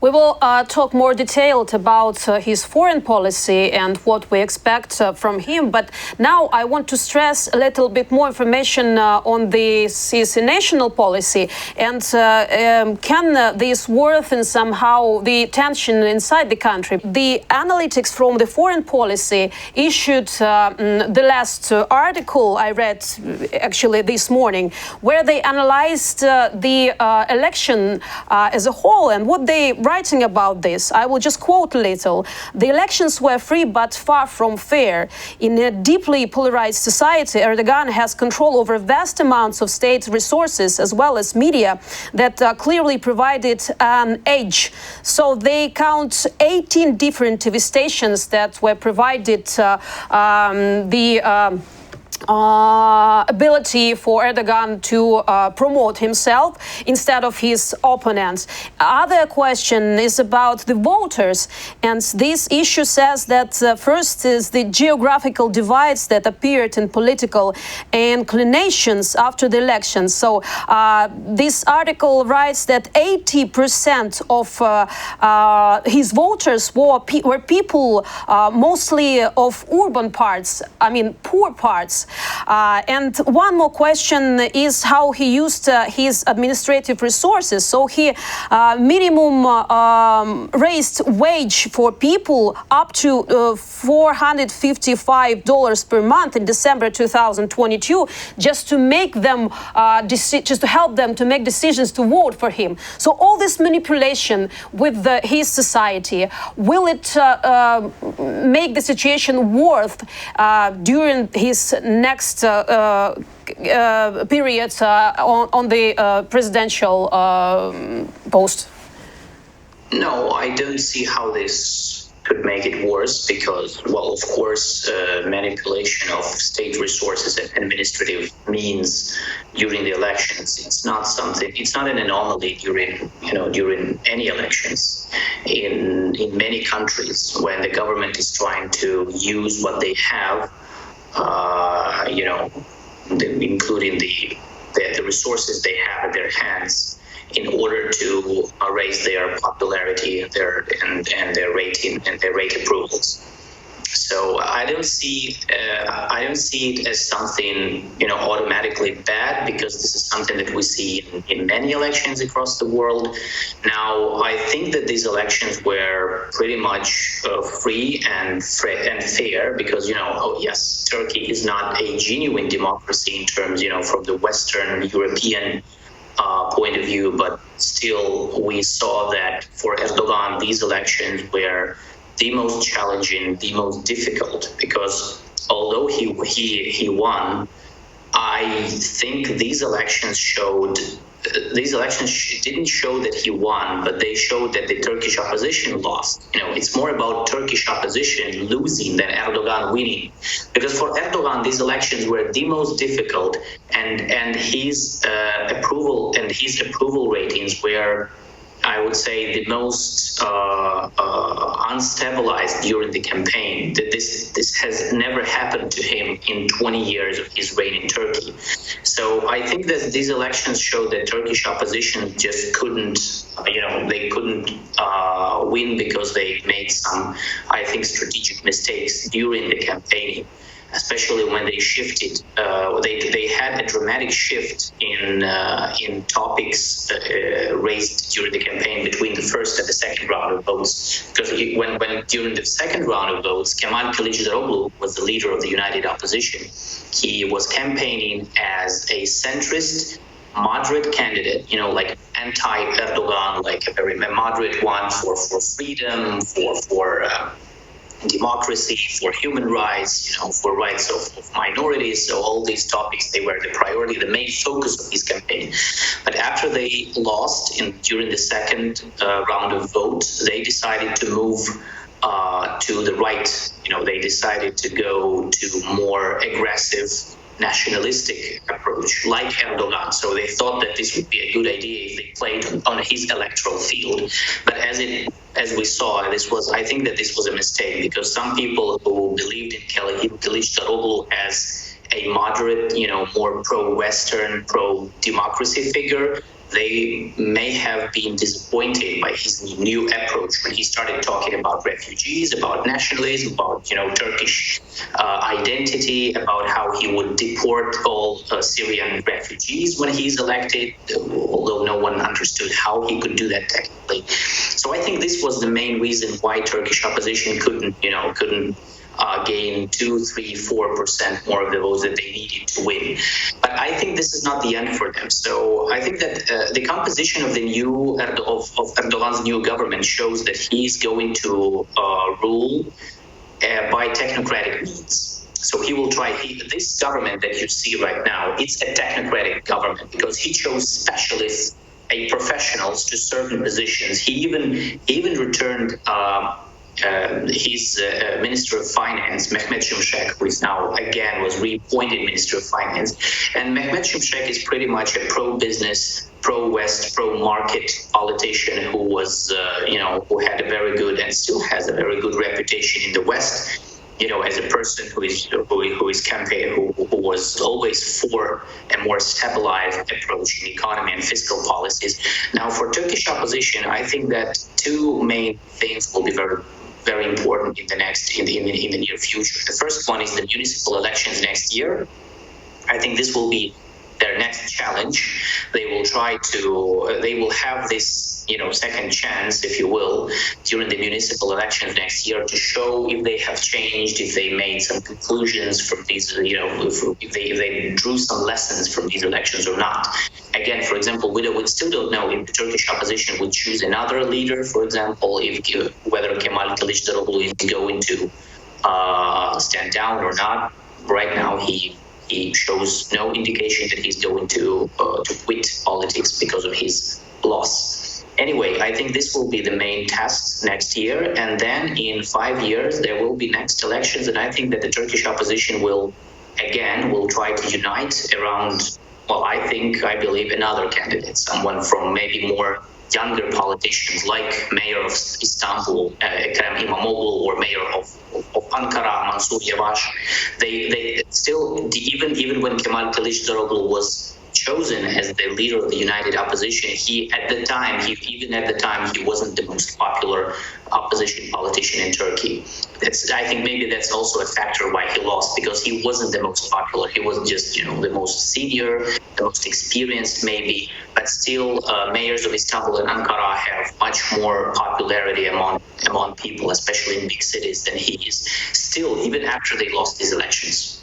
We will talk more detailed about his foreign policy and what we expect from him. But now I want to stress a little bit more information on his national policy. And can this worsen somehow the tension inside the country? The analytics from the foreign policy issued the last article I read actually this morning, where they analyzed the election as a whole and what they writing about this. I will just quote a little. The elections were free but far from fair. In a deeply polarized society, Erdogan has control over vast amounts of state resources as well as media that clearly provided an edge. So they count 18 different TV stations that were provided ability for Erdogan to promote himself instead of his opponents. Other question is about the voters, and this issue says that first is the geographical divides that appeared in political inclinations after the elections. So this article writes that 80% of his voters were people mostly of urban parts, I mean poor parts. And one more question is how he used his administrative resources. So he minimum raised wage for people up to $455 per month in December 2022, just to make them just to help them to make decisions to vote for him. So all this manipulation with his society, will it make the situation worse during his next period on the presidential post? No, I don't see how this could make it worse because, well, of course, manipulation of state resources and administrative means during the elections. It's not an anomaly during any elections. In many countries, when the government is trying to use what they have, including the resources they have at their hands, in order to raise their popularity, and their rating and their rate approvals. So I don't see it as something automatically bad, because this is something that we see in many elections across the world. Now, I think that these elections were pretty much free and fair, because yes, Turkey is not a genuine democracy in terms from the Western European point of view, but still we saw that for Erdogan these elections were the most challenging, the most difficult, because although he won, I think these elections didn't show that he won, but they showed that the Turkish opposition lost. It's more about Turkish opposition losing than Erdogan winning, because for Erdogan these elections were the most difficult, and his approval ratings were, I would say, the most unstabilized during the campaign. This has never happened to him in 20 years of his reign in Turkey. So I think that these elections show that Turkish opposition just couldn't win, because they made some, I think, strategic mistakes during the campaign, especially when they shifted. They had a dramatic shift in topics raised during the campaign between the first and the second round of votes. Because when during the second round of votes, Kemal Kılıçdaroğlu was the leader of the United Opposition. He was campaigning as a centrist, moderate candidate, like anti-Erdogan, like a very moderate one for freedom, for democracy, for human rights, for rights of minorities. So all these topics, they were the priority, the main focus of his campaign. But after they lost during the second round of votes, they decided to move to the right. They decided to go to more aggressive nationalistic approach, like Erdogan. So they thought that this would be a good idea if they played on his electoral field. But as we saw, I think that this was a mistake, because some people who believed in Kılıçdaroğlu as a moderate, more pro-Western, pro-democracy figure, they may have been disappointed by his new approach when he started talking about refugees, about nationalism, about Turkish identity, about how he would deport all Syrian refugees when he's elected, although no one understood how he could do that technically. So I think this was the main reason why Turkish opposition couldn't gain 2, 3, 4% more of the votes that they needed to win. But I think this is not the end for them. So I think that the composition of the of Erdogan's new government shows that he's going to rule by technocratic means. So he will try. This government that you see right now, it's a technocratic government because he chose specialists, professionals to certain positions. He even returned his Minister of Finance, Mehmet Şimşek, who is now again was reappointed Minister of Finance. And Mehmet Şimşek is pretty much a pro-business, pro-West, pro-market politician who was, who had a very good and still has a very good reputation in the West. As a person who is campaigning, who was always for a more stabilized approach in economy and fiscal policies. Now, for Turkish opposition, I think that two main things will be very important in the near future. The first one is the municipal elections next year. I think this will be their next challenge. They will have this second chance, if you will, during the municipal elections next year to show if they have changed, if they made some conclusions from these, if they drew some lessons from these elections or not. Again, for example, we still don't know if the Turkish opposition would choose another leader, for example, whether Kemal Kılıçdaroğlu is going to stand down or not. Right now, he shows no indication that he's going to quit politics because of his loss. Anyway, I think this will be the main test next year, and then in 5 years there will be next elections, and I think that the Turkish opposition will try to unite around, I believe another candidate, someone from maybe more younger politicians like Mayor of Istanbul, Ekrem İmamoğlu, or Mayor of Ankara, Mansur Yavaş. They still, even when Kemal Kılıçdaroğlu was chosen as the leader of the united opposition, he wasn't the most popular opposition politician in Turkey. I think maybe that's also a factor why he lost, because he wasn't the most popular. He was just the most senior, the most experienced maybe, but still mayors of Istanbul and Ankara have much more popularity among people, especially in big cities, than he is. Still, even after they lost these elections.